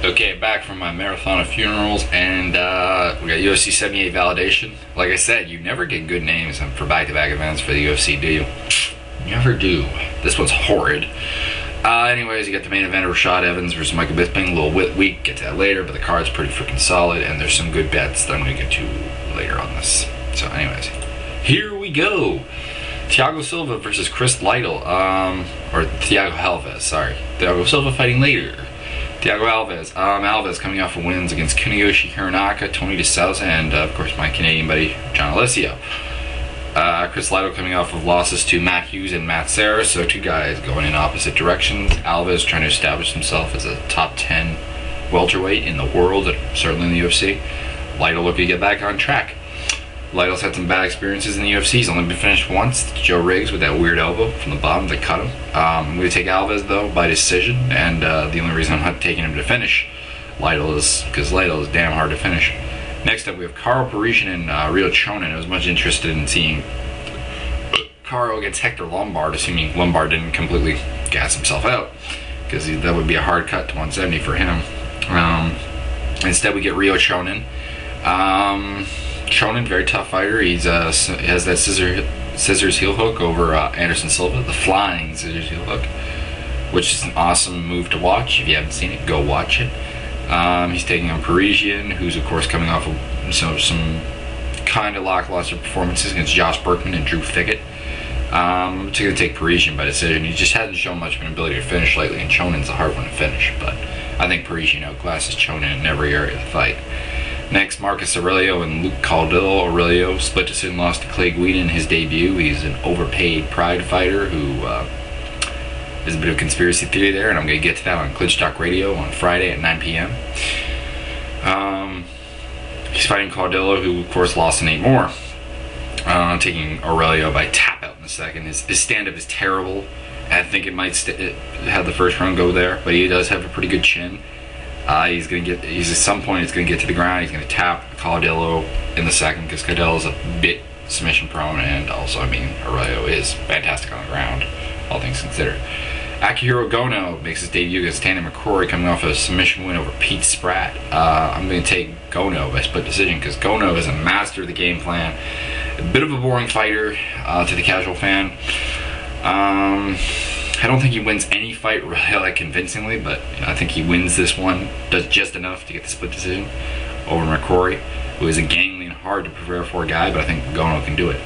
Okay, back from my marathon of funerals, and we got UFC 78 validation. Like I said, you never get good names for back-to-back events for the UFC, do you? You never do. This one's horrid. Anyways, you got the main event of Rashad Evans versus Michael Bisping. A little weak, get to that later, but the card's pretty freaking solid, and there's some good bets that I'm going to get to later on this. So anyways, here we go. Thiago Silva versus Chris Lytle, or Thiago Alves, sorry. Thiago Silva fighting later. Thiago Alves. Alves coming off of wins against Kuniyoshi Hironaka, Tony DeSouza, and of course my Canadian buddy, John Alessio. Chris Lytle coming off of losses to Matt Hughes and Matt Serra, so two guys going in opposite directions. Alves trying to establish himself as a top 10 welterweight in the world, certainly in the UFC. Lytle looking to get back on track. Lytle's had some bad experiences in the UFC. He's only been finished once. Joe Riggs with that weird elbow from the bottom that cut him. I'm going to take Alves, though, by decision, and the only reason I'm not taking him to finish Lytle is because Lytle is damn hard to finish. Next up, we have Karo Parisyan and Rio Chonin. I was much interested in seeing Karo against Hector Lombard, assuming Lombard didn't completely gas himself out, because that would be a hard cut to 170 for him. Instead, we get Rio Chonin. Chonin, very tough fighter. He has that scissors heel hook over Anderson Silva, the flying scissors heel hook, which is an awesome move to watch. If you haven't seen it, go watch it. He's taking on Parisyan, who's of course coming off of some kind of lackluster performances against Josh Berkman and Drew Fickett. I'm going to take Parisyan by decision. He just hasn't shown much of an ability to finish lately, and Chonin's a hard one to finish, but I think Parisyan outclasses Chonin in every area of the fight. Next, Marcus Aurelio and Luke Caldwell. Aurelio split decision loss to Clay Guida in his debut. He's an overpaid pride fighter who is a bit of conspiracy theory there, and I'm going to get to that on Clinch Talk Radio on Friday at 9 p.m. He's fighting Caldwell, who of course lost to Nate Moore. Taking Aurelio by tap out in the second. His stand-up is terrible. I think it might have the first round go there, but he does have a pretty good chin. He's at some point it's going to get to the ground. He's going to tap Caldwell in the second, because Caldwell is a bit submission prone, and also, I mean, Aurelio is fantastic on the ground, all things considered. Akihiro Gono makes his debut against Tanner McCrory, coming off a submission win over Pete Spratt. I'm going to take Gono by split decision, because Gono is a master of the game plan. A bit of a boring fighter to the casual fan. I don't think he wins any fight really convincingly, but I think he wins this one, does just enough to get the split decision over McCrory, who is a gangly and hard to prepare for guy, but I think Gono can do it.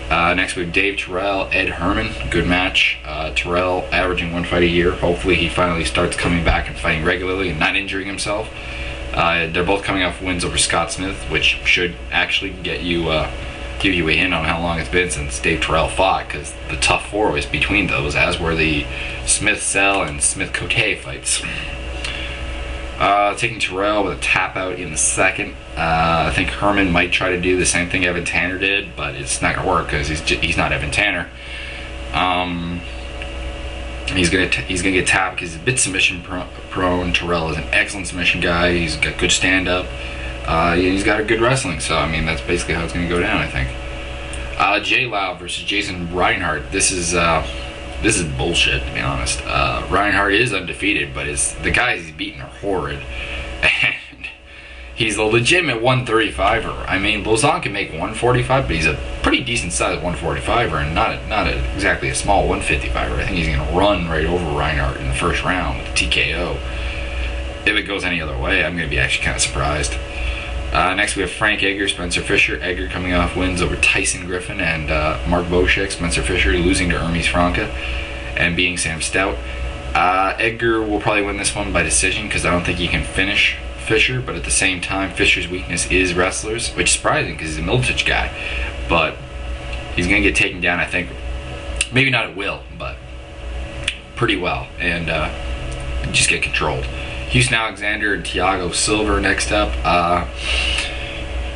Next we have Dave Terrell, Ed Herman. Good match. Terrell averaging one fight a year. Hopefully he finally starts coming back and fighting regularly and not injuring himself. They're both coming off wins over Scott Smith, which should actually get you give you a hint on how long it's been since Dave Terrell fought, because the tough four was between those, as were the Smith-Sell and Smith-Cote fights. Taking Terrell with a tap out in the second. I think Herman might try to do the same thing Evan Tanner did, but it's not going to work because he's not Evan Tanner. He's gonna get tapped because he's a bit submission prone. Terrell is an excellent submission guy. He's got good stand up. He's got a good wrestling, so I mean that's basically how it's going to go down, I think. Jay Lau versus Jason Reinhardt. This is bullshit, to be honest. Reinhardt is undefeated, but the guys he's beaten are horrid, and he's a legitimate 135er. I mean, Lausanne can make 145, but he's a pretty decent sized 145er, and not exactly a small 155er. I think he's going to run right over Reinhardt in the first round with a TKO. If it goes any other way, I'm going to be actually kind of surprised. Next we have Frank Edgar, Spencer Fisher. Edgar coming off wins over Tyson Griffin and Mark Boschek. Spencer Fisher losing to Hermes Franca and beating Sam Stout. Edgar will probably win this one by decision, because I don't think he can finish Fisher, but at the same time Fisher's weakness is wrestlers, which is surprising because he's a Miletich guy, but he's going to get taken down, I think, maybe not at will, but pretty well, and just get controlled. Houston Alexander and Thiago Silva next up.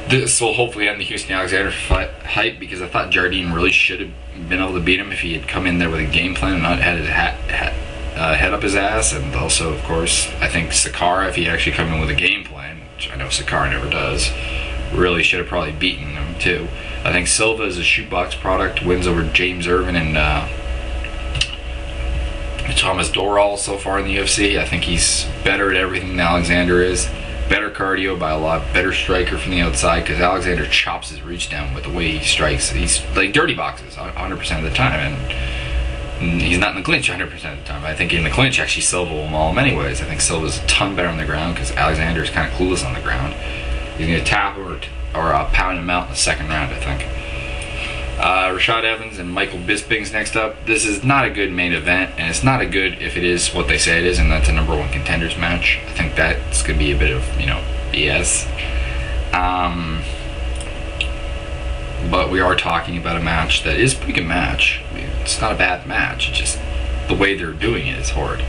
This will hopefully end the Houston Alexander fight hype, because I thought Jardine really should have been able to beat him if he had come in there with a game plan and not had his head up his ass. And also, of course, I think Sakara, if he actually come in with a game plan, which I know Sakara never does, really should have probably beaten him too. I think Silva is a shootbox product, wins over James Irvin and Thomas Doral so far in the UFC. I think he's better at everything than Alexander is. Better cardio by a lot. Better striker from the outside, because Alexander chops his reach down with the way he strikes. He's like dirty boxes 100% of the time, and he's not in the clinch 100% of the time. I think in the clinch, actually, Silva will maul him anyways. I think Silva's a ton better on the ground because Alexander's kind of clueless on the ground. He's going to tap or pound him out in the second round, I think. Rashad Evans and Michael Bisping's next up. This is not a good main event, and it's not a good if it is what they say it is, and that's a number 1 contenders match. I think that's going to be a bit of, BS. But we are talking about a match that is a pretty good match. I mean, it's not a bad match. It's just the way they're doing it is hard.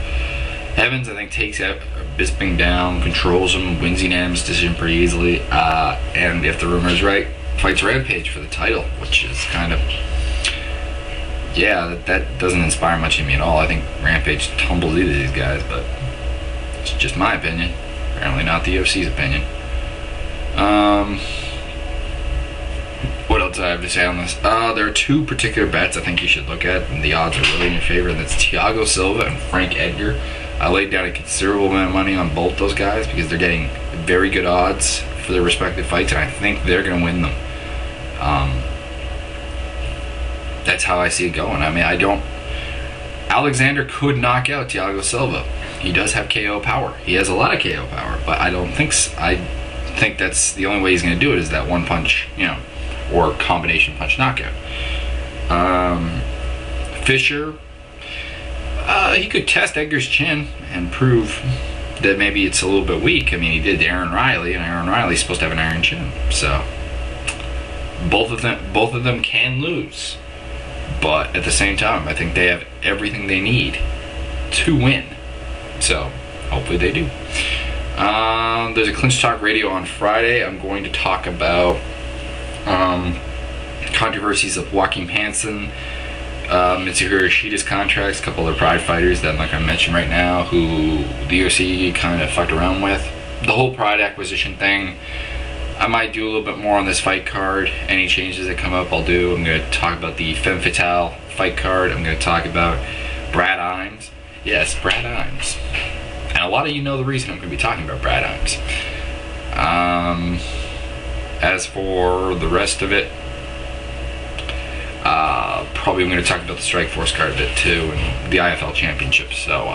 Evans, I think, takes Bisping down, controls him, wins the unanimous decision pretty easily, and if the rumor is right, fights Rampage for the title, which is kind of, that doesn't inspire much in me at all. I think Rampage tumbles either of these guys, but it's just my opinion. Apparently not the UFC's opinion. What else do I have to say on this? There are 2 particular bets I think you should look at, and the odds are really in your favor, and that's Thiago Silva and Frank Edgar. I laid down a considerable amount of money on both those guys because they're getting very good odds for their respective fights, and I think they're going to win them. That's how I see it going. I mean, Alexander could knock out Thiago Silva. He does have KO power. He has a lot of KO power, but I think that's the only way he's going to do it is that one punch, or combination punch knockout. Fisher, he could test Edgar's chin and prove that maybe it's a little bit weak. I mean, he did to Aaron Riley, and Aaron Riley's supposed to have an iron chin. So both of them can lose, but at the same time, I think they have everything they need to win. So hopefully they do. There's a Clinch Talk Radio on Friday. I'm going to talk about controversies of Joaquin Hansen, Mitsuhiro Ishida's contracts, a couple of Pride fighters that I'm not going to mention right now, who the UFC kind of fucked around with. The whole Pride acquisition thing, I might do a little bit more on this fight card. Any changes that come up, I'll do. I'm going to talk about the Femme Fatale fight card. I'm going to talk about Brad Imes. Yes, Brad Imes. And a lot of you know the reason I'm going to be talking about Brad Imes. As for the rest of it, probably I'm going to talk about the Strikeforce card a bit too, and the IFL Championship. So